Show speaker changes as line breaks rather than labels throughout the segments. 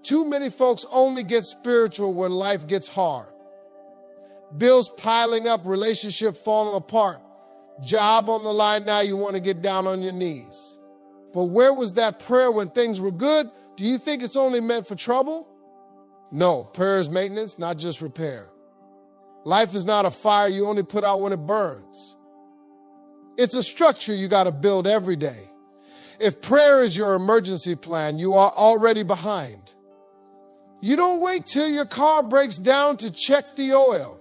Too many folks only get spiritual when life gets hard. Bills piling up, relationship falling apart, job on the line, now you want to get down on your knees. But where was that prayer when things were good? Do you think it's only meant for trouble? No, prayer is maintenance, not just repair. Life is not a fire you only put out when it burns. It's a structure you got to build every day. If prayer is your emergency plan, you are already behind. You don't wait till your car breaks down to check the oil.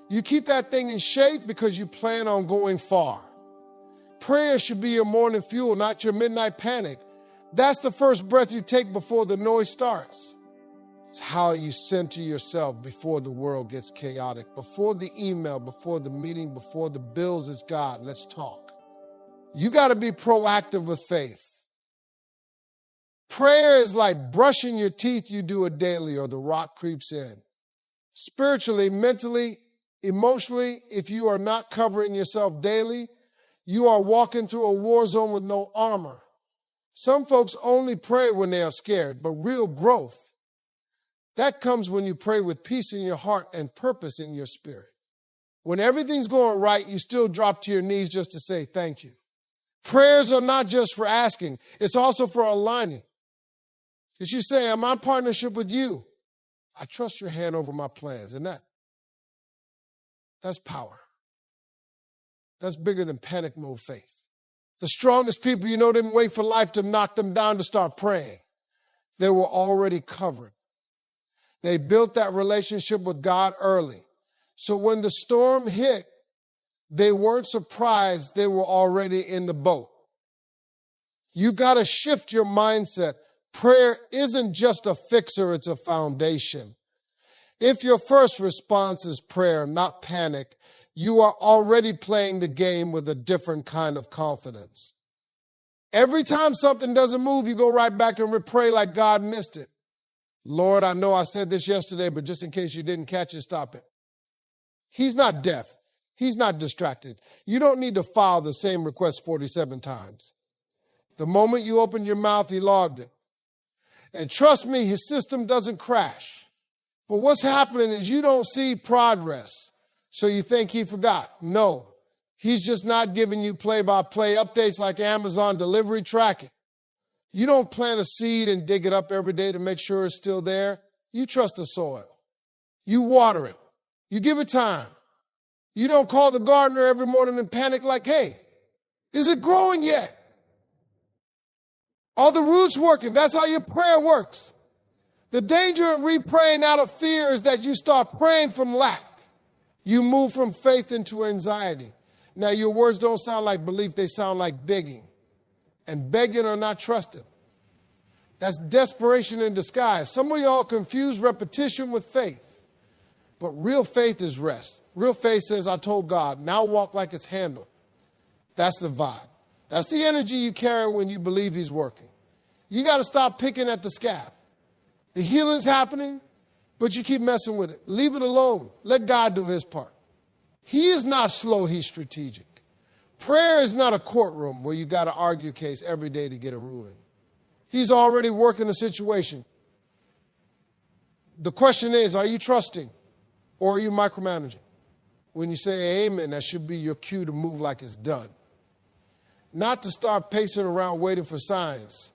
You keep that thing in shape because you plan on going far. Prayer should be your morning fuel, not your midnight panic. That's the first breath you take before the noise starts. It's how you center yourself before the world gets chaotic, before the email, before the meeting, before the bills. It's God, let's talk. You got to be proactive with faith. Prayer is like brushing your teeth. You do it daily or the rot creeps in. Spiritually, mentally, emotionally, if you are not covering yourself daily, you are walking through a war zone with no armor. Some folks only pray when they are scared, but real growth, that comes when you pray with peace in your heart and purpose in your spirit. When everything's going right, you still drop to your knees just to say thank you. Prayers are not just for asking, it's also for aligning. It's you saying, I'm in partnership with you. I trust your hand over my plans. And that's power. That's bigger than panic mode faith. The strongest people you know didn't wait for life to knock them down to start praying. They were already covered. They built that relationship with God early. So when the storm hit, they weren't surprised they were already in the boat. You got to shift your mindset. Prayer isn't just a fixer, it's a foundation. If your first response is prayer, not panic, you are already playing the game with a different kind of confidence. Every time something doesn't move, you go right back and pray like God missed it. Lord, I know I said this yesterday, but just in case you didn't catch it, stop it. He's not deaf. He's not distracted. You don't need to file the same request 47 times. The moment you opened your mouth, he logged it. And trust me, his system doesn't crash. But what's happening is you don't see progress, so you think he forgot. No, he's just not giving you play-by-play updates like Amazon delivery tracking. You don't plant a seed and dig it up every day to make sure it's still there. You trust the soil. You water it. You give it time. You don't call the gardener every morning and panic like, hey, is it growing yet? Are the roots working? That's how your prayer works. The danger in re-praying out of fear is that you start praying from lack. You move from faith into anxiety. Now, your words don't sound like belief, they sound like begging. And begging or not trusting. That's desperation in disguise. Some of y'all confuse repetition with faith. But real faith is rest. Real faith says, I told God, now walk like it's handled. That's the vibe. That's the energy you carry when you believe he's working. You got to stop picking at the scab. The healing's happening, but you keep messing with it. Leave it alone. Let God do his part. He is not slow, he's strategic. Prayer is not a courtroom where you got to argue a case every day to get a ruling. He's already working the situation. The question is, are you trusting or are you micromanaging? When you say amen, that should be your cue to move like it's done. Not to start pacing around waiting for signs.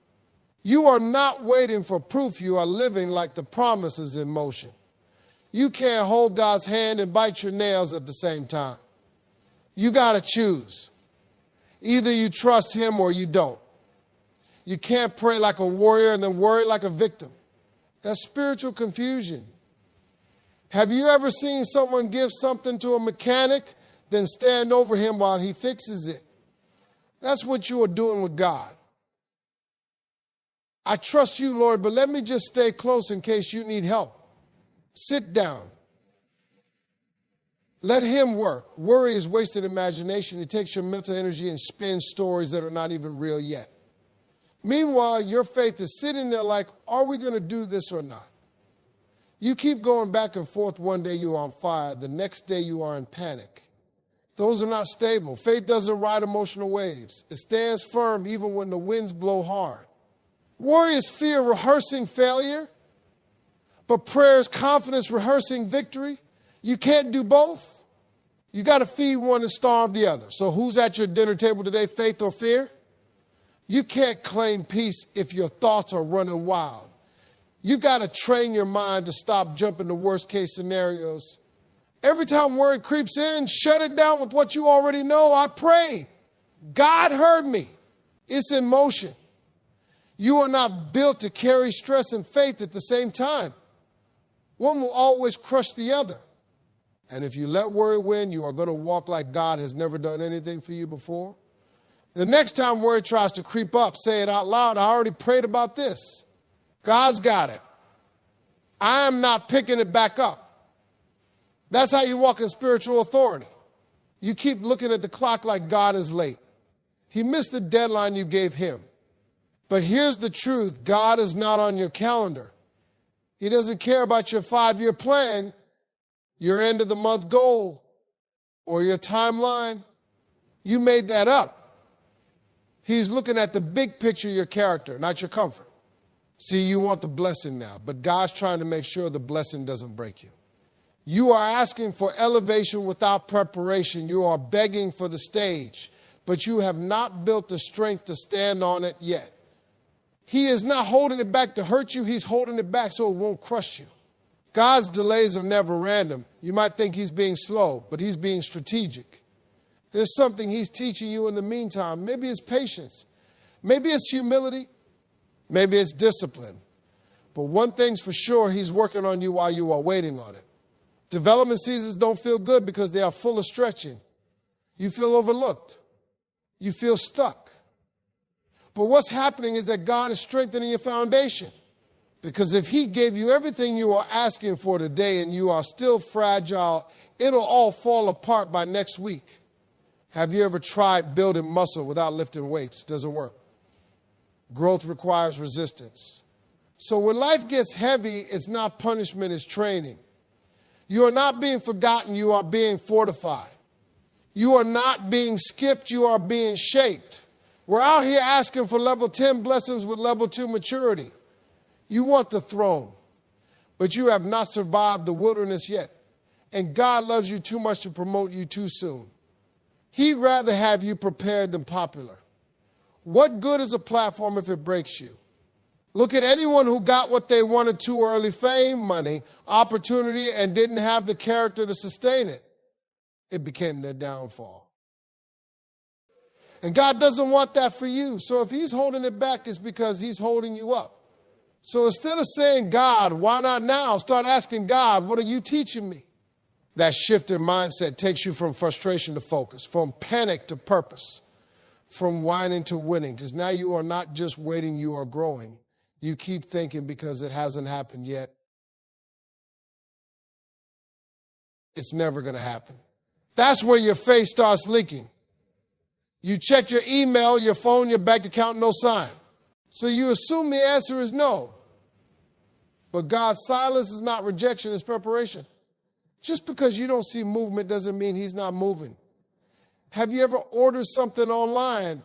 You are not waiting for proof. You are living like the promise is in motion. You can't hold God's hand and bite your nails at the same time. You got to choose. Either you trust him or you don't. You can't pray like a warrior and then worry like a victim. That's spiritual confusion. Have you ever seen someone give something to a mechanic, then stand over him while he fixes it? That's what you are doing with God. I trust you, Lord, but let me just stay close in case you need help. Sit down. Let him work. Worry is wasted imagination. It takes your mental energy and spins stories that are not even real yet. Meanwhile, your faith is sitting there like, are we going to do this or not? You keep going back and forth. One day you're on fire. The next day you are in panic. Those are not stable. Faith doesn't ride emotional waves. It stands firm even when the winds blow hard. Worry is fear rehearsing failure. but prayer is confidence rehearsing victory. You can't do both. You got to feed one and starve the other. So who's at your dinner table today, faith or fear? You can't claim peace if your thoughts are running wild. You got to train your mind to stop jumping to worst case scenarios. Every time worry creeps in, shut it down with what you already know. I prayed. God heard me. It's in motion. You are not built to carry stress and faith at the same time. One will always crush the other. And if you let worry win, you are going to walk like God has never done anything for you before. The next time worry tries to creep up, say it out loud. I already prayed about this. God's got it. I am not picking it back up. That's how you walk in spiritual authority. You keep looking at the clock like God is late. He missed the deadline you gave him. But here's the truth. God is not on your calendar. He doesn't care about your 5-year plan, your end of the month goal, or your timeline. You made that up. He's looking at the big picture of your character, not your comfort. See, you want the blessing now, but God's trying to make sure the blessing doesn't break you. You are asking for elevation without preparation. You are begging for the stage, but you have not built the strength to stand on it yet. He is not holding it back to hurt you. He's holding it back so it won't crush you. God's delays are never random. You might think he's being slow, but he's being strategic. There's something he's teaching you in the meantime. Maybe it's patience. Maybe it's humility. Maybe it's discipline. But one thing's for sure, he's working on you while you are waiting on it. Development seasons don't feel good because they are full of stretching. You feel overlooked. You feel stuck. But what's happening is that God is strengthening your foundation. Because if he gave you everything you are asking for today and you are still fragile, it'll all fall apart by next week. Have you ever tried building muscle without lifting weights? It doesn't work. Growth requires resistance. So when life gets heavy, it's not punishment, it's training. You are not being forgotten, you are being fortified. You are not being skipped, you are being shaped. We're out here asking for level 10 blessings with level 2 maturity. You want the throne, but you have not survived the wilderness yet. And God loves you too much to promote you too soon. He'd rather have you prepared than popular. What good is a platform if it breaks you? Look at anyone who got what they wanted too early: fame, money, opportunity, and didn't have the character to sustain it. It became their downfall. And God doesn't want that for you. So if he's holding it back, it's because he's holding you up. So instead of saying, God, why not now? Start asking God, what are you teaching me? That shift in mindset takes you from frustration to focus, from panic to purpose, from whining to winning. Because now you are not just waiting, you are growing. You keep thinking because it hasn't happened yet, it's never going to happen. That's where your faith starts leaking. You check your email, your phone, your bank account, no sign. So you assume the answer is no. But God's silence is not rejection, it's preparation. Just because you don't see movement doesn't mean he's not moving. Have you ever ordered something online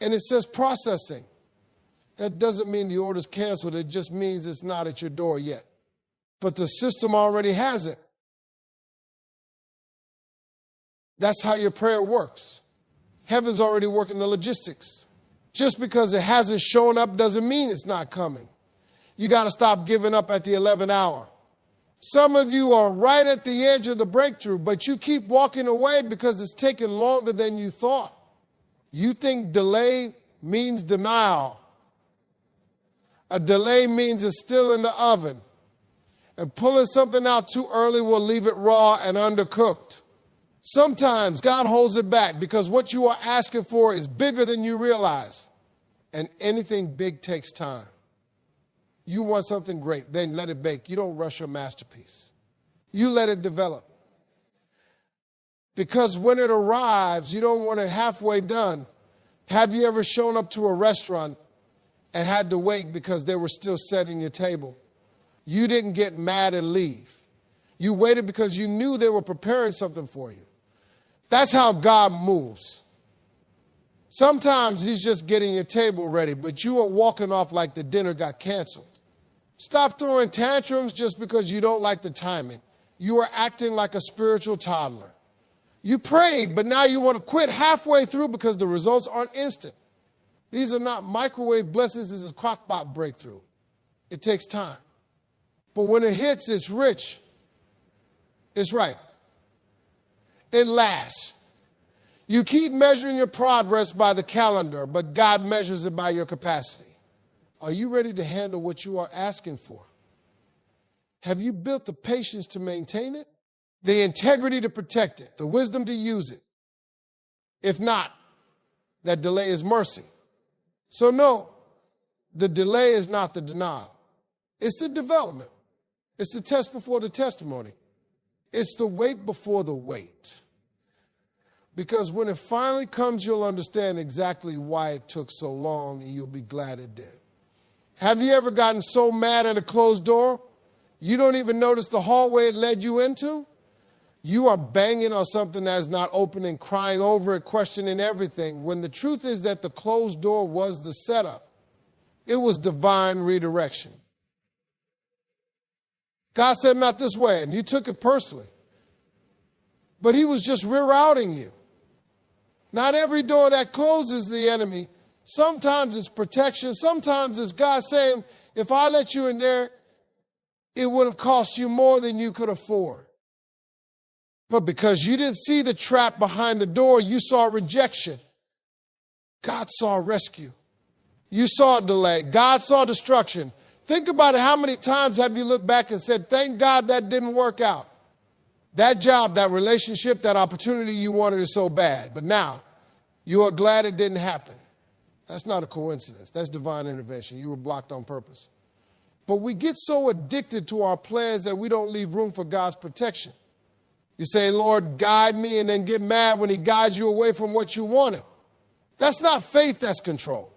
and it says processing? That doesn't mean the order's canceled. It just means it's not at your door yet. But the system already has it. That's how your prayer works. Heaven's already working the logistics. Just because it hasn't shown up doesn't mean it's not coming. You got to stop giving up at the 11th hour. Some of you are right at the edge of the breakthrough, but you keep walking away because it's taking longer than you thought. You think delay means denial. A delay means it's still in the oven. And pulling something out too early will leave it raw and undercooked. Sometimes God holds it back because what you are asking for is bigger than you realize. And anything big takes time. You want something great, then let it bake. You don't rush your masterpiece. You let it develop. Because when it arrives, you don't want it halfway done. Have you ever shown up to a restaurant and had to wait because they were still setting your table? You didn't get mad and leave. You waited because you knew they were preparing something for you. That's how God moves. Sometimes he's just getting your table ready, but you are walking off like the dinner got canceled. Stop throwing tantrums just because you don't like the timing. You are acting like a spiritual toddler. You prayed, but now you want to quit halfway through because the results aren't instant. These are not microwave blessings. This is crockpot breakthrough. It takes time. But when it hits, it's rich. It's right. It lasts. You keep measuring your progress by the calendar, but God measures it by your capacity. Are you ready to handle what you are asking for? Have you built the patience to maintain it, the integrity to protect it, the wisdom to use it? If not, that delay is mercy. So no, the delay is not the denial. It's the development. It's the test before the testimony. It's the wait before the wait. Because when it finally comes, you'll understand exactly why it took so long, and you'll be glad it did. Have you ever gotten so mad at a closed door, you don't even notice the hallway it led you into? You are banging on something that's not open and crying over it, questioning everything, when the truth is that the closed door was the setup. It was divine redirection. God said, not this way, and you took it personally. But he was just rerouting you. Not every door that closes the enemy. Sometimes it's protection. Sometimes it's God saying, if I let you in there, it would have cost you more than you could afford. But because you didn't see the trap behind the door, you saw rejection. God saw rescue. You saw delay. God saw destruction. Think about it. How many times have you looked back and said, thank God that didn't work out? That job, that relationship, that opportunity you wanted is so bad. But now you are glad it didn't happen. That's not a coincidence. That's divine intervention. You were blocked on purpose. But we get so addicted to our plans that we don't leave room for God's protection. You say, Lord, guide me, and then get mad when he guides you away from what you wanted. That's not faith, that's control.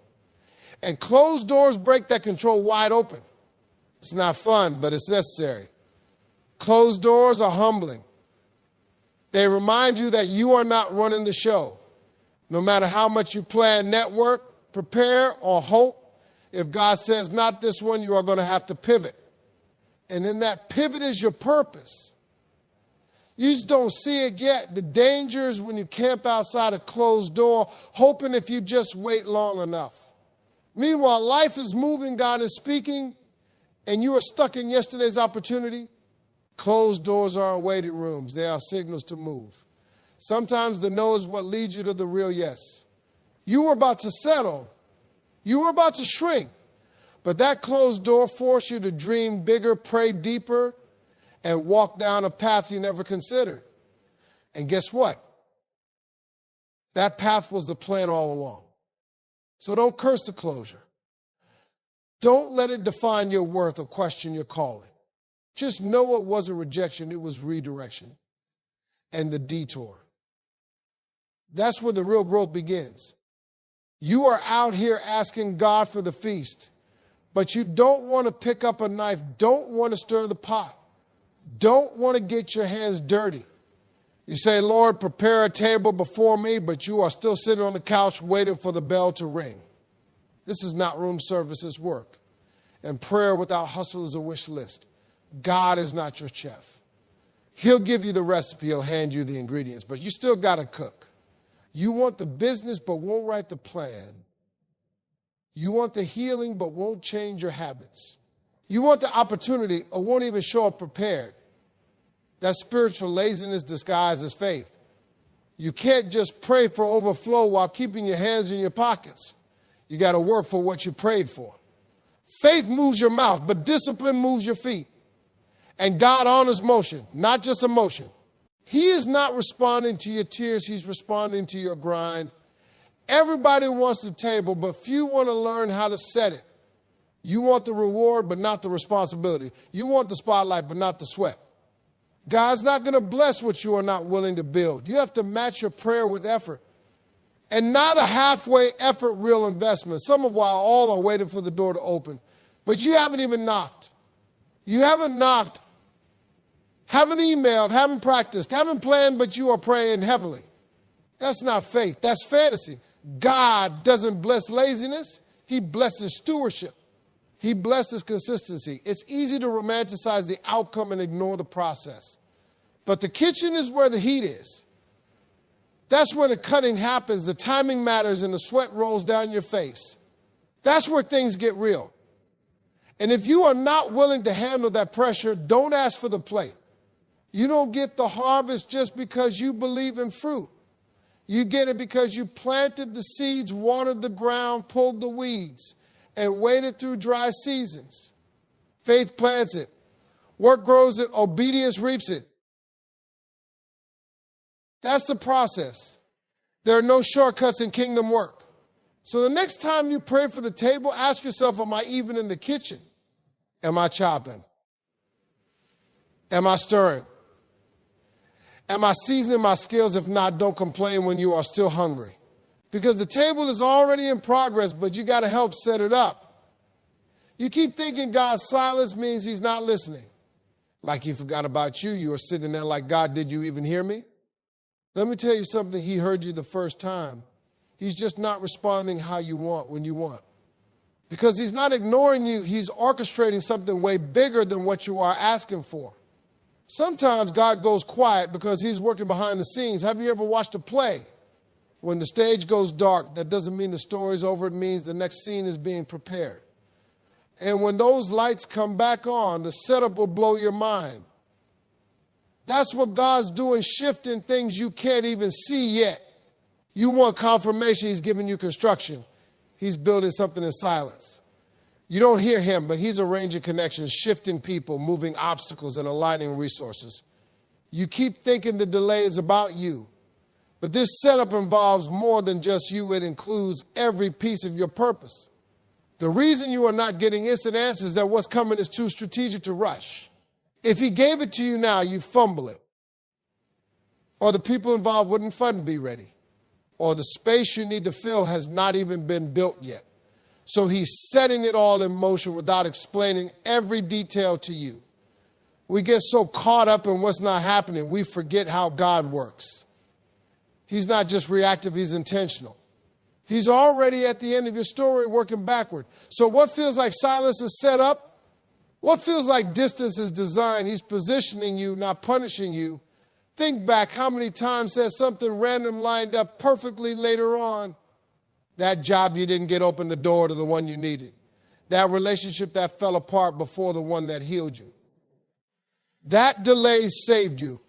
And closed doors break that control wide open. It's not fun, but it's necessary. Closed doors are humbling. They remind you that you are not running the show. No matter how much you plan, network, prepare, or hope, if God says not this one, you are going to have to pivot. And in that pivot is your purpose. You just don't see it yet. The danger is when you camp outside a closed door, hoping if you just wait long enough. Meanwhile, life is moving, God is speaking, and you are stuck in yesterday's opportunity. Closed doors aren't waiting rooms. They are signals to move. Sometimes the no is what leads you to the real yes. You were about to settle. You were about to shrink. But that closed door forced you to dream bigger, pray deeper, and walk down a path you never considered. And guess what? That path was the plan all along. So don't curse the closure. Don't let it define your worth or question your calling. Just know it wasn't rejection, it was redirection and the detour. That's where the real growth begins. You are out here asking God for the feast, but you don't want to pick up a knife, don't want to stir the pot, don't want to get your hands dirty. You say, Lord, prepare a table before me, but you are still sitting on the couch waiting for the bell to ring. This is not room service, it's work. And prayer without hustle is a wish list. God is not your chef. He'll give you the recipe, he'll hand you the ingredients, but you still got to cook. You want the business, but won't write the plan. You want the healing, but won't change your habits. You want the opportunity, or won't even show up prepared. That's spiritual laziness disguised as faith. You can't just pray for overflow while keeping your hands in your pockets. You got to work for what you prayed for. Faith moves your mouth, but discipline moves your feet. And God honors motion, not just emotion. He is not responding to your tears. He's responding to your grind. Everybody wants the table, but few want to learn how to set it. You want the reward, but not the responsibility. You want the spotlight, but not the sweat. God's not going to bless what you are not willing to build. You have to match your prayer with effort. And not a halfway effort, real investment. Some of while all are waiting for the door to open. But you haven't even knocked. You haven't knocked, haven't emailed, haven't practiced, haven't planned, but you are praying heavily. That's not faith. That's fantasy. God doesn't bless laziness. He blesses stewardship. He blesses consistency. It's easy to romanticize the outcome and ignore the process. But the kitchen is where the heat is. That's where the cutting happens, the timing matters, and the sweat rolls down your face. That's where things get real. And if you are not willing to handle that pressure, don't ask for the plate. You don't get the harvest just because you believe in fruit. You get it because you planted the seeds, watered the ground, pulled the weeds, and waited through dry seasons. Faith plants it. Work grows it. Obedience reaps it. That's the process. There are no shortcuts in kingdom work. So the next time you pray for the table, ask yourself, am I even in the kitchen? Am I chopping? Am I stirring? Am I seasoning my skills? If not, don't complain when you are still hungry. Because the table is already in progress, but you got to help set it up. You keep thinking God's silence means he's not listening. Like he forgot about you. You are sitting there like, God, did you even hear me? Let me tell you something. He heard you the first time. He's just not responding how you want when you want. Because he's not ignoring you. He's orchestrating something way bigger than what you are asking for. Sometimes God goes quiet because he's working behind the scenes. Have you ever watched a play? When the stage goes dark, that doesn't mean the story's over. It means the next scene is being prepared. And when those lights come back on, the setup will blow your mind. That's what God's doing, shifting things you can't even see yet. You want confirmation, he's giving you construction. He's building something in silence. You don't hear him, but he's arranging connections, shifting people, moving obstacles, and aligning resources. You keep thinking the delay is about you. But this setup involves more than just you. It includes every piece of your purpose. The reason you are not getting instant answers is that what's coming is too strategic to rush. If he gave it to you now, you fumble it. Or the people involved wouldn't fund be ready. Or the space you need to fill has not even been built yet. So he's setting it all in motion without explaining every detail to you. We get so caught up in what's not happening, we forget how God works. He's not just reactive, he's intentional. He's already at the end of your story working backward. So what feels like silence is set up? What feels like distance is designed? He's positioning you, not punishing you. Think back how many times has something random lined up perfectly later on. That job you didn't get open the door to the one you needed. That relationship that fell apart before the one that healed you. That delay saved you.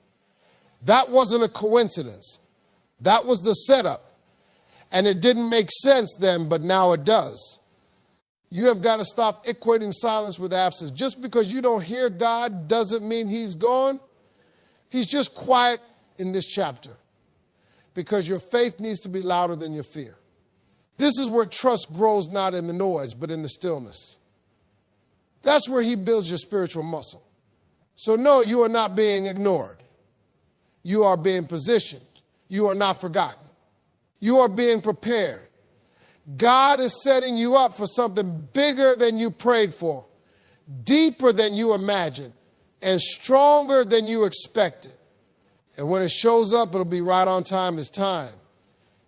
That wasn't a coincidence. That was the setup. And it didn't make sense then, but now it does. You have got to stop equating silence with absence. Just because you don't hear God doesn't mean he's gone. He's just quiet in this chapter. Because your faith needs to be louder than your fear. This is where trust grows not in the noise, but in the stillness. That's where he builds your spiritual muscle. So no, you are not being ignored. You are being positioned. You are not forgotten. You are being prepared. God is setting you up for something bigger than you prayed for, deeper than you imagined, and stronger than you expected. And when it shows up, it'll be right on time. It's time.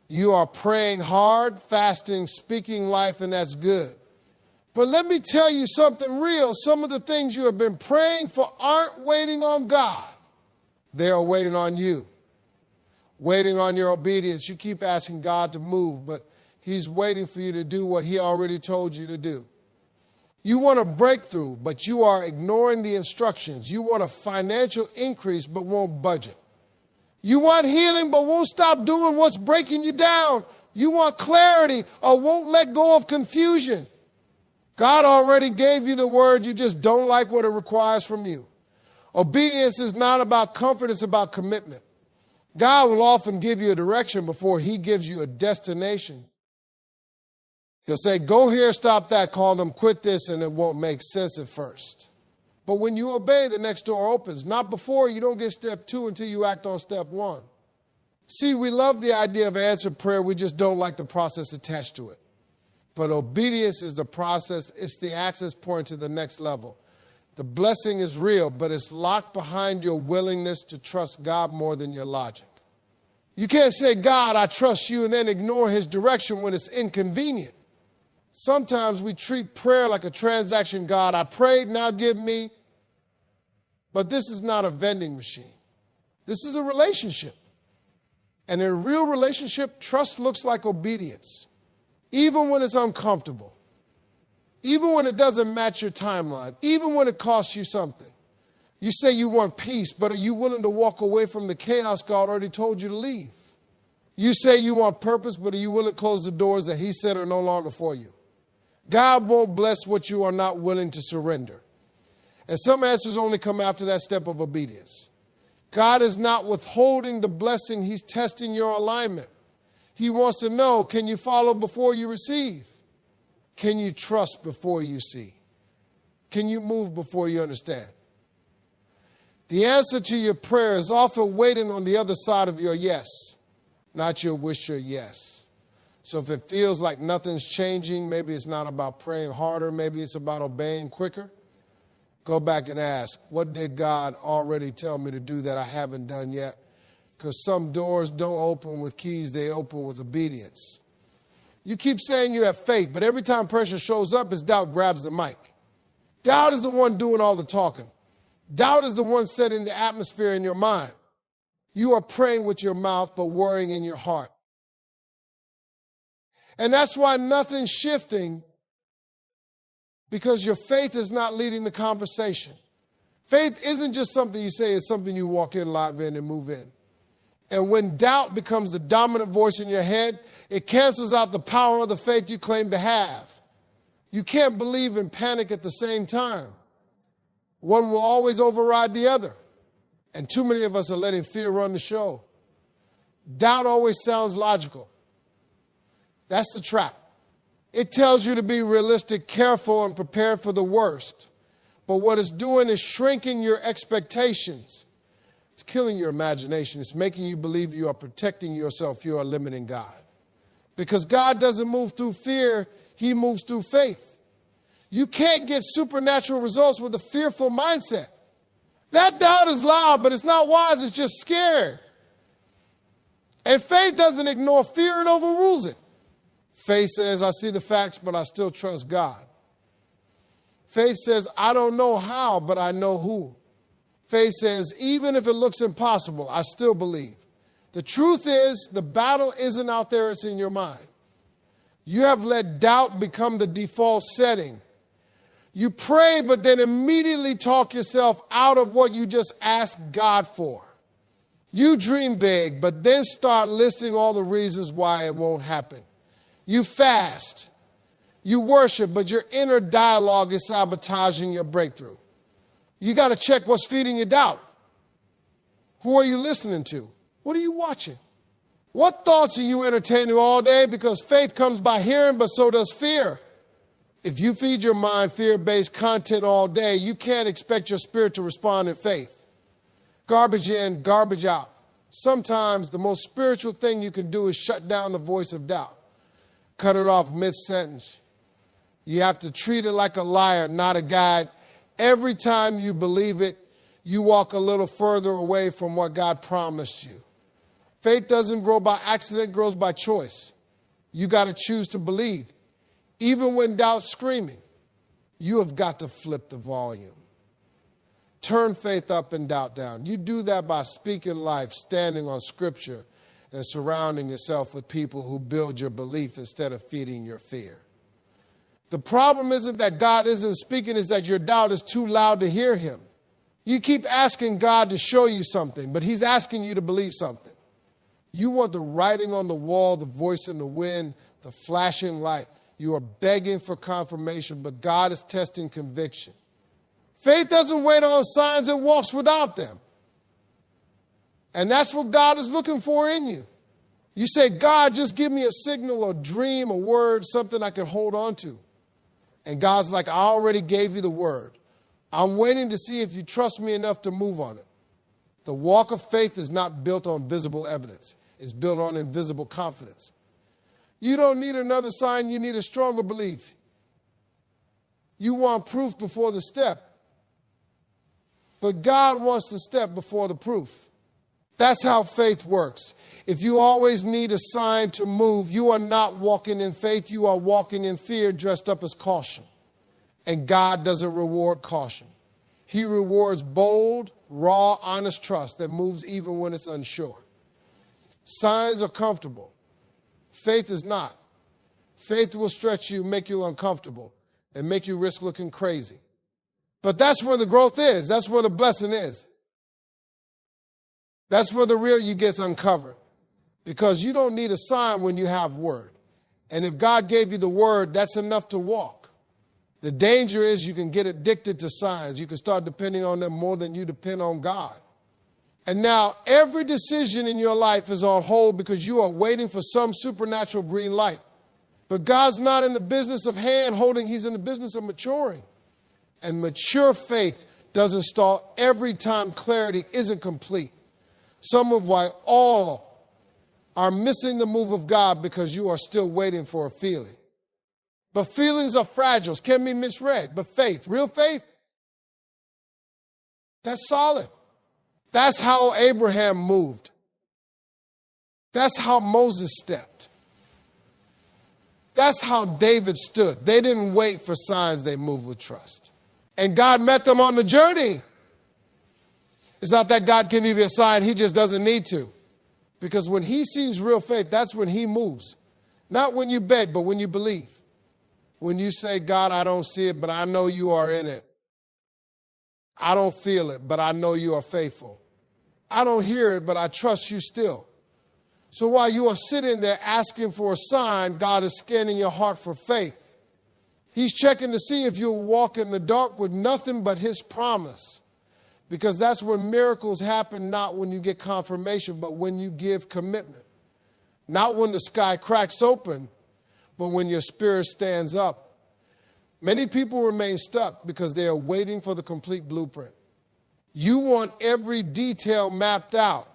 You are praying hard, fasting, speaking life, and that's good. But let me tell you something real. Some of the things you have been praying for aren't waiting on God. They are waiting on you, waiting on your obedience. You keep asking God to move, but he's waiting for you to do what he already told you to do. You want a breakthrough, but you are ignoring the instructions. You want a financial increase, but won't budget. You want healing, but won't stop doing what's breaking you down. You want clarity, or won't let go of confusion. God already gave you the word. You just don't like what it requires from you. Obedience is not about comfort. It's about commitment. God will often give you a direction before he gives you a destination. He'll say, go here, stop that, call them, quit this, and it won't make sense at first. But when you obey, the next door opens. Not before. You don't get step 2 until you act on step 1. See, we love the idea of answered prayer. We just don't like the process attached to it. But obedience is the process. It's the access point to the next level. The blessing is real, but it's locked behind your willingness to trust God more than your logic. You can't say, God, I trust you, and then ignore his direction when it's inconvenient. Sometimes we treat prayer like a transaction. God, I prayed, now give me. But this is not a vending machine. This is a relationship. And in a real relationship, trust looks like obedience, even when it's uncomfortable, even when it doesn't match your timeline, even when it costs you something. You say you want peace, but are you willing to walk away from the chaos God already told you to leave? You say you want purpose, but are you willing to close the doors that he said are no longer for you? God won't bless what you are not willing to surrender. And some answers only come after that step of obedience. God is not withholding the blessing. He's testing your alignment. He wants to know, can you follow before you receive? Can you trust before you see? Can you move before you understand? The answer to your prayer is often waiting on the other side of your yes, not your wish or yes. So if it feels like nothing's changing, maybe it's not about praying harder, maybe it's about obeying quicker. Go back and ask, what did God already tell me to do that I haven't done yet? Because some doors don't open with keys, they open with obedience. You keep saying you have faith, but every time pressure shows up, it's doubt grabs the mic. Doubt is the one doing all the talking. Doubt is the one setting the atmosphere in your mind. You are praying with your mouth, but worrying in your heart. And that's why nothing's shifting, because your faith is not leading the conversation. Faith isn't just something you say, it's something you walk in, live in, and move in. And when doubt becomes the dominant voice in your head, it cancels out the power of the faith you claim to have. You can't believe and panic at the same time. One will always override the other. And too many of us are letting fear run the show. Doubt always sounds logical. That's the trap. It tells you to be realistic, careful, and prepared for the worst. But what it's doing is shrinking your expectations. It's killing your imagination. It's making you believe you are protecting yourself. You are limiting God. Because God doesn't move through fear. He moves through faith. You can't get supernatural results with a fearful mindset. That doubt is loud, but it's not wise. It's just scared. And faith doesn't ignore fear and overrules it. Faith says, I see the facts, but I still trust God. Faith says, I don't know how, but I know who. Faith says, even if it looks impossible, I still believe. The truth is, the battle isn't out there, it's in your mind. You have let doubt become the default setting. You pray, but then immediately talk yourself out of what you just asked God for. You dream big, but then start listing all the reasons why it won't happen. You fast. You worship, but your inner dialogue is sabotaging your breakthrough. You got to check what's feeding your doubt. Who are you listening to? What are you watching? What thoughts are you entertaining all day? Because faith comes by hearing, but so does fear. If you feed your mind fear-based content all day, you can't expect your spirit to respond in faith. Garbage in, garbage out. Sometimes the most spiritual thing you can do is shut down the voice of doubt. Cut it off mid-sentence. You have to treat it like a liar, not a guide. Every time you believe it, you walk a little further away from what God promised you. Faith doesn't grow by accident, it grows by choice. You got to choose to believe. Even when doubt's screaming, you have got to flip the volume. Turn faith up and doubt down. You do that by speaking life, standing on Scripture, and surrounding yourself with people who build your belief instead of feeding your fear. The problem isn't that God isn't speaking, it's that your doubt is too loud to hear him. You keep asking God to show you something, but he's asking you to believe something. You want the writing on the wall, the voice in the wind, the flashing light. You are begging for confirmation, but God is testing conviction. Faith doesn't wait on signs, it walks without them. And that's what God is looking for in you. You say, God, just give me a signal, a dream, a word, something I can hold on to. And God's like, I already gave you the word. I'm waiting to see if you trust me enough to move on it. The walk of faith is not built on visible evidence. It's built on invisible confidence. You don't need another sign. You need a stronger belief. You want proof before the step. But God wants the step before the proof. That's how faith works. If you always need a sign to move, you are not walking in faith. You are walking in fear dressed up as caution. And God doesn't reward caution. He rewards bold, raw, honest trust that moves even when it's unsure. Signs are comfortable. Faith is not. Faith will stretch you, make you uncomfortable, and make you risk looking crazy. But that's where the growth is. That's where the blessing is. That's where the real you gets uncovered. Because you don't need a sign when you have word. And if God gave you the word, that's enough to walk. The danger is you can get addicted to signs. You can start depending on them more than you depend on God. And now every decision in your life is on hold because you are waiting for some supernatural green light. But God's not in the business of hand holding. He's in the business of maturing. And mature faith doesn't stall every time clarity isn't complete. Some of why all are missing the move of God because you are still waiting for a feeling. But feelings are fragile, can be misread. But faith, real faith, that's solid. That's how Abraham moved. That's how Moses stepped. That's how David stood. They didn't wait for signs, they moved with trust. And God met them on the journey. It's not that God can give you a sign, he just doesn't need to. Because when he sees real faith, that's when he moves. Not when you beg, but when you believe. When you say, God, I don't see it, but I know you are in it. I don't feel it, but I know you are faithful. I don't hear it, but I trust you still. So while you are sitting there asking for a sign, God is scanning your heart for faith. He's checking to see if you'll walk in the dark with nothing but his promise. Because that's when miracles happen, not when you get confirmation, but when you give commitment. Not when the sky cracks open, but when your spirit stands up. Many people remain stuck because they are waiting for the complete blueprint. You want every detail mapped out.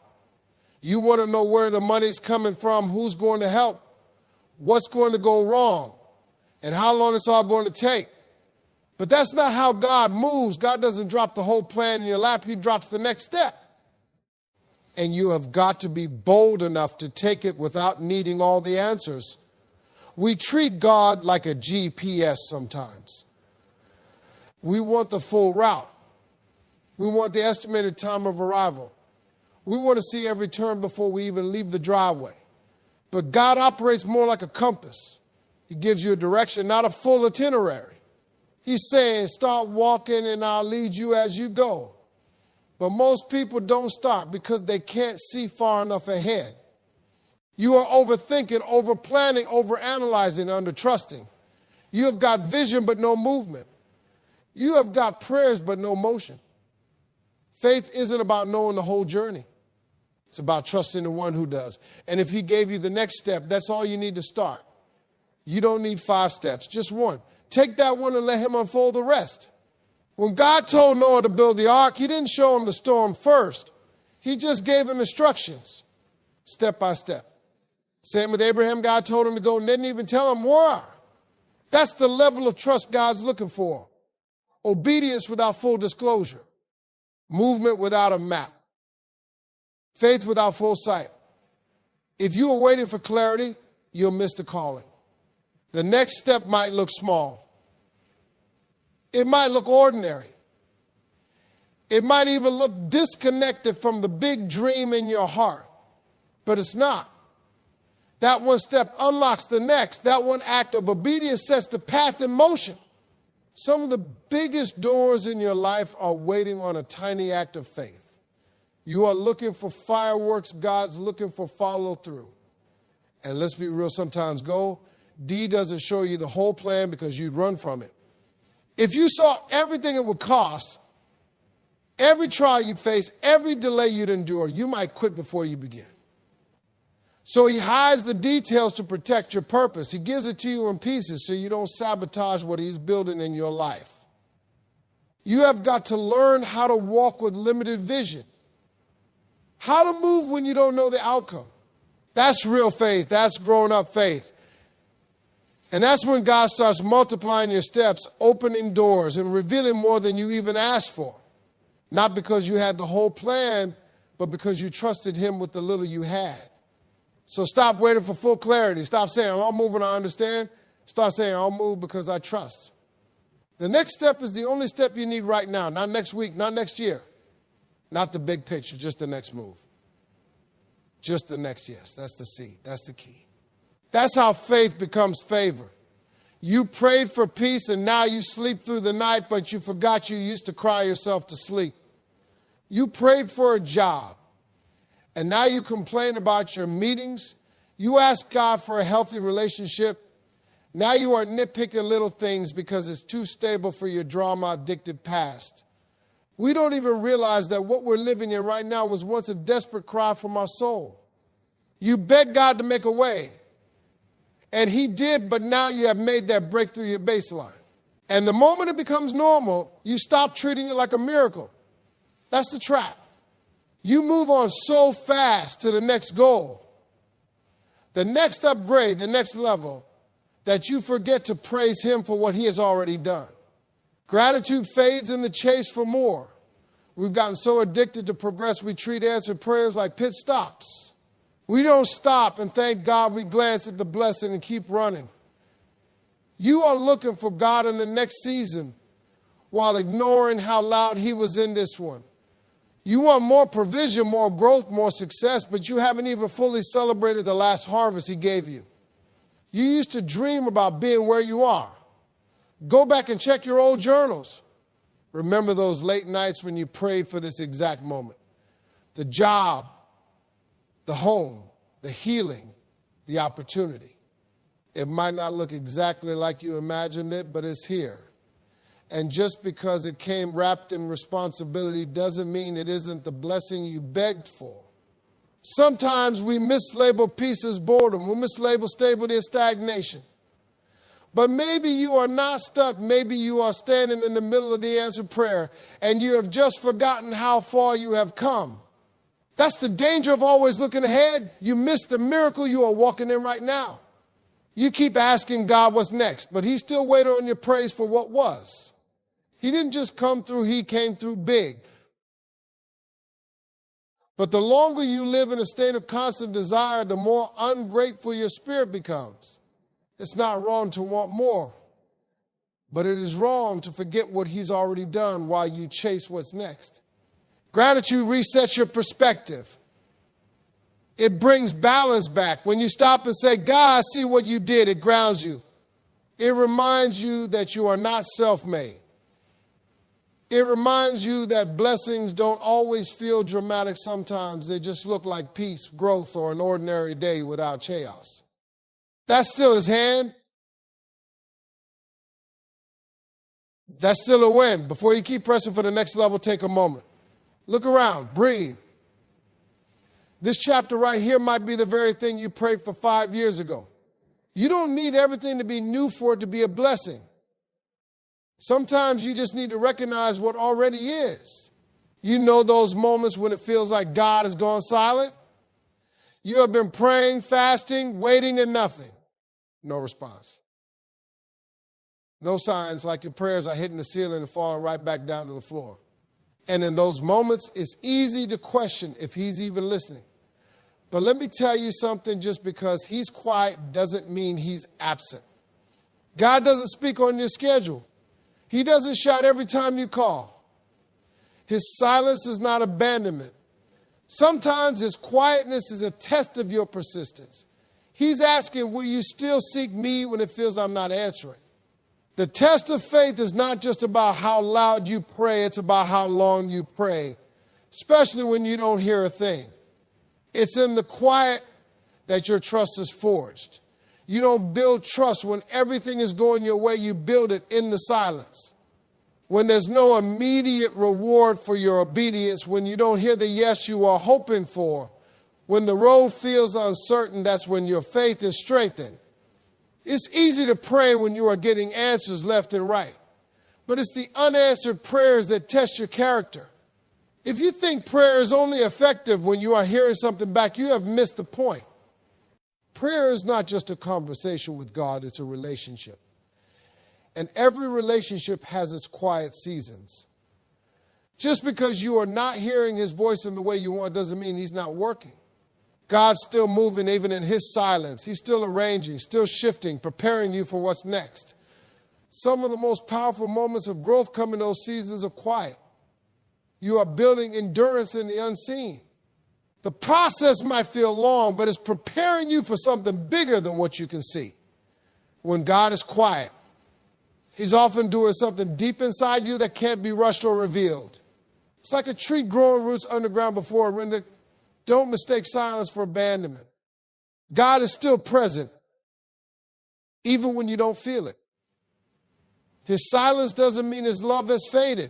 You want to know where the money's coming from, who's going to help, what's going to go wrong, and how long it's all going to take. But that's not how God moves. God doesn't drop the whole plan in your lap. He drops the next step. And you have got to be bold enough to take it without needing all the answers. We treat God like a GPS sometimes. We want the full route. We want the estimated time of arrival. We want to see every turn before we even leave the driveway. But God operates more like a compass. He gives you a direction, not a full itinerary. He's saying, start walking and I'll lead you as you go. But most people don't start because they can't see far enough ahead. You are overthinking, overplanning, overanalyzing, undertrusting. You have got vision but no movement. You have got prayers but no motion. Faith isn't about knowing the whole journey. It's about trusting the one who does. And if he gave you the next step, that's all you need to start. You don't need 5 steps, just one. Take that one and let him unfold the rest. When God told Noah to build the ark, he didn't show him the storm first. He just gave him instructions, step by step. Same with Abraham. God told him to go and didn't even tell him where. That's the level of trust God's looking for. Obedience without full disclosure. Movement without a map. Faith without full sight. If you are waiting for clarity, you'll miss the calling. The next step might look small. It might look ordinary. It might even look disconnected from the big dream in your heart, but it's not. That one step unlocks the next. That one act of obedience sets the path in motion. Some of the biggest doors in your life are waiting on a tiny act of faith. You are looking for fireworks. God's looking for follow through. And let's be real, sometimes D doesn't show you the whole plan because you'd run from it. If you saw everything it would cost, every trial you face, every delay you'd endure, you might quit before you begin. So he hides the details to protect your purpose. He gives it to you in pieces so you don't sabotage what he's building in your life. You have got to learn how to walk with limited vision. How to move when you don't know the outcome. That's real faith. That's grown-up faith. And that's when God starts multiplying your steps, opening doors, and revealing more than you even asked for. Not because you had the whole plan, but because you trusted him with the little you had. So stop waiting for full clarity. Stop saying, I'll move when I understand. Start saying, I'll move because I trust. The next step is the only step you need right now, not next week, not next year, not the big picture, just the next move. Just the next yes. That's the seed. That's the key. That's how faith becomes favor. You prayed for peace and now you sleep through the night, but you forgot you used to cry yourself to sleep. You prayed for a job and now you complain about your meetings. You ask God for a healthy relationship. Now you are nitpicking little things because it's too stable for your drama-addicted past. We don't even realize that what we're living in right now was once a desperate cry from our soul. You begged God to make a way. And he did, but now you have made that break through your baseline. And the moment it becomes normal, you stop treating it like a miracle. That's the trap. You move on so fast to the next goal, the next upgrade, the next level, that you forget to praise him for what he has already done. Gratitude fades in the chase for more. We've gotten so addicted to progress, we treat answered prayers like pit stops. We don't stop and thank God. We glance at the blessing and keep running. You are looking for God in the next season while ignoring how loud he was in this one. You want more provision, more growth, more success, but you haven't even fully celebrated the last harvest he gave you. You used to dream about being where you are. Go back and check your old journals. Remember those late nights when you prayed for this exact moment. The job, the home, the healing, the opportunity. It might not look exactly like you imagined it, but it's here. And just because it came wrapped in responsibility doesn't mean it isn't the blessing you begged for. Sometimes we mislabel peace as boredom. We mislabel stability as stagnation. But maybe you are not stuck. Maybe you are standing in the middle of the answered prayer and you have just forgotten how far you have come. That's the danger of always looking ahead. You miss the miracle you are walking in right now. You keep asking God what's next, but he's still waiting on your praise for what was. He didn't just come through, he came through big. But the longer you live in a state of constant desire, the more ungrateful your spirit becomes. It's not wrong to want more, but it is wrong to forget what he's already done while you chase what's next. Gratitude resets your perspective. It brings balance back. When you stop and say, God, I see what you did, it grounds you. It reminds you that you are not self-made. It reminds you that blessings don't always feel dramatic sometimes. They just look like peace, growth, or an ordinary day without chaos. That's still his hand. That's still a win. Before you keep pressing for the next level, take a moment. Look around, breathe. This chapter right here might be the very thing you prayed for 5 years ago. You don't need everything to be new for it to be a blessing. Sometimes you just need to recognize what already is. You know those moments when it feels like God has gone silent? You have been praying, fasting, waiting, and nothing. No response. No signs, like your prayers are hitting the ceiling and falling right back down to the floor. And in those moments, it's easy to question if he's even listening. But let me tell you something, just because he's quiet doesn't mean he's absent. God doesn't speak on your schedule. He doesn't shout every time you call. His silence is not abandonment. Sometimes his quietness is a test of your persistence. He's asking, will you still seek me when it feels I'm not answering? The test of faith is not just about how loud you pray, it's about how long you pray, especially when you don't hear a thing. It's in the quiet that your trust is forged. You don't build trust when everything is going your way. You build it in the silence. When there's no immediate reward for your obedience, when you don't hear the yes you are hoping for, when the road feels uncertain, that's when your faith is strengthened. It's easy to pray when you are getting answers left and right, but it's the unanswered prayers that test your character. If you think prayer is only effective when you are hearing something back, you have missed the point. Prayer is not just a conversation with God, it's a relationship. And every relationship has its quiet seasons. Just because you are not hearing his voice in the way you want doesn't mean he's not working. God's still moving even in his silence. He's still arranging, still shifting, preparing you for what's next. Some of the most powerful moments of growth come in those seasons of quiet. You are building endurance in the unseen. The process might feel long, but it's preparing you for something bigger than what you can see. When God is quiet, he's often doing something deep inside you that can't be rushed or revealed. It's like a tree growing roots underground before a wind. Don't mistake silence for abandonment. God is still present, even when you don't feel it. His silence doesn't mean his love has faded.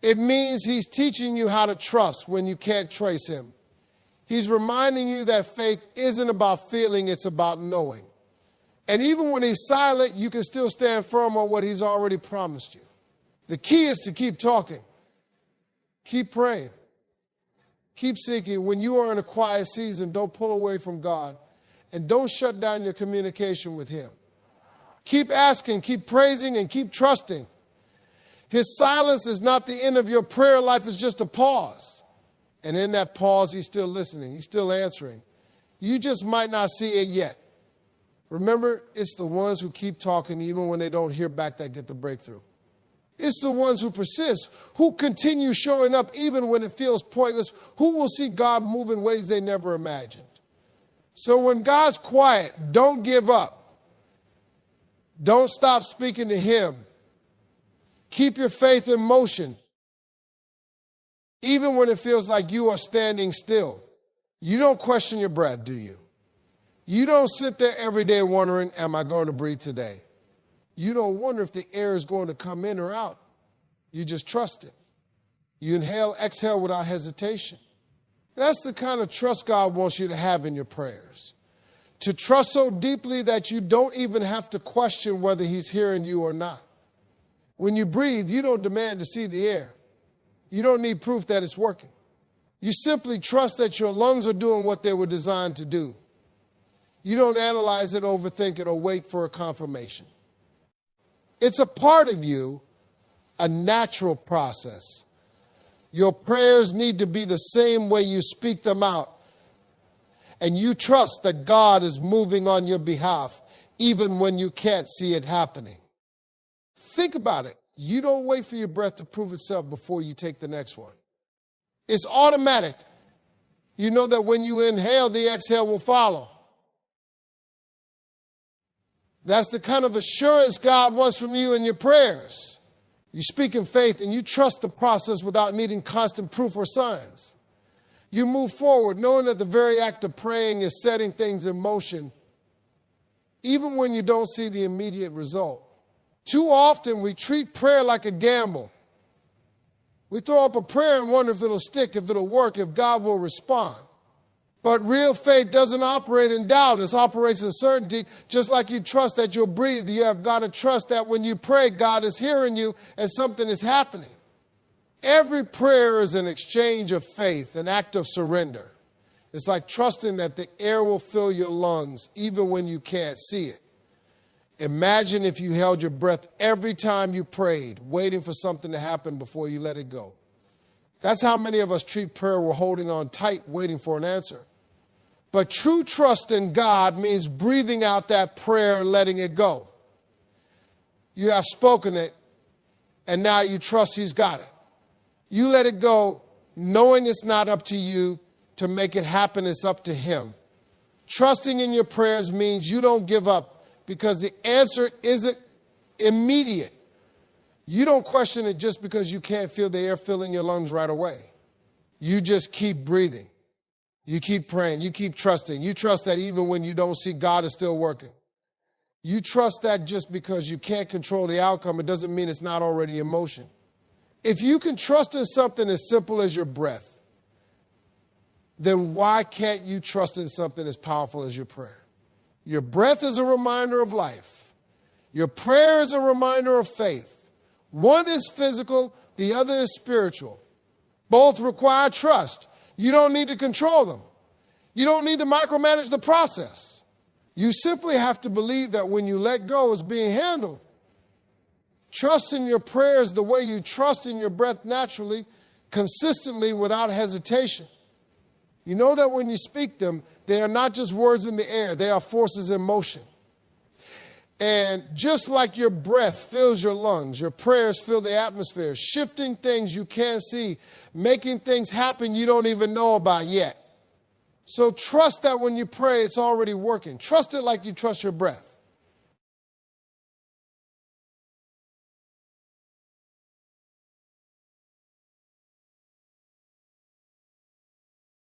It means he's teaching you how to trust when you can't trace him. He's reminding you that faith isn't about feeling, it's about knowing. And even when he's silent, you can still stand firm on what he's already promised you. The key is to keep talking. Keep praying. Keep seeking. When you are in a quiet season, don't pull away from God. And don't shut down your communication with him. Keep asking, keep praising, and keep trusting. His silence is not the end of your prayer life, it's just a pause. And in that pause, he's still listening. He's still answering. You just might not see it yet. Remember, it's the ones who keep talking even when they don't hear back that get the breakthrough. It's the ones who persist, who continue showing up even when it feels pointless, who will see God move in ways they never imagined. So when God's quiet, don't give up. Don't stop speaking to him. Keep your faith in motion. Even when it feels like you are standing still. You don't question your breath, do you? You don't sit there every day wondering, am I going to breathe today? You don't wonder if the air is going to come in or out. You just trust it. You inhale, exhale without hesitation. That's the kind of trust God wants you to have in your prayers. To trust so deeply that you don't even have to question whether he's hearing you or not. When you breathe, you don't demand to see the air. You don't need proof that it's working. You simply trust that your lungs are doing what they were designed to do. You don't analyze it, overthink it, or wait for a confirmation. It's a part of you, a natural process. Your prayers need to be the same way you speak them out. And you trust that God is moving on your behalf, even when you can't see it happening. Think about it. You don't wait for your breath to prove itself before you take the next one. It's automatic. You know that when you inhale, the exhale will follow. That's the kind of assurance God wants from you in your prayers. You speak in faith and you trust the process without needing constant proof or signs. You move forward knowing that the very act of praying is setting things in motion, even when you don't see the immediate result. Too often we treat prayer like a gamble. We throw up a prayer and wonder if it'll stick, if it'll work, if God will respond. But real faith doesn't operate in doubt. It operates in certainty. Just like you trust that you'll breathe, you have got to trust that when you pray, God is hearing you and something is happening. Every prayer is an exchange of faith, an act of surrender. It's like trusting that the air will fill your lungs even when you can't see it. Imagine if you held your breath every time you prayed, waiting for something to happen before you let it go. That's how many of us treat prayer. We're holding on tight, waiting for an answer. But true trust in God means breathing out that prayer and letting it go. You have spoken it, and now you trust he's got it. You let it go, knowing it's not up to you to make it happen. It's up to him. Trusting in your prayers means you don't give up, because the answer isn't immediate. You don't question it just because you can't feel the air filling your lungs right away. You just keep breathing. You keep praying. You keep trusting. You trust that even when you don't see, God is still working. You trust that just because you can't control the outcome, it doesn't mean it's not already in motion. If you can trust in something as simple as your breath, then why can't you trust in something as powerful as your prayer? Your breath is a reminder of life. Your prayer is a reminder of faith. One is physical, the other is spiritual. Both require trust. You don't need to control them. You don't need to micromanage the process. You simply have to believe that when you let go, it's being handled. Trust in your prayers the way you trust in your breath naturally consistently without hesitation. You know that when you speak them, they are not just words in the air, they are forces in motion. And just like your breath fills your lungs, your prayers fill the atmosphere, shifting things you can't see, making things happen you don't even know about yet. So trust that when you pray, it's already working. Trust it like you trust your breath.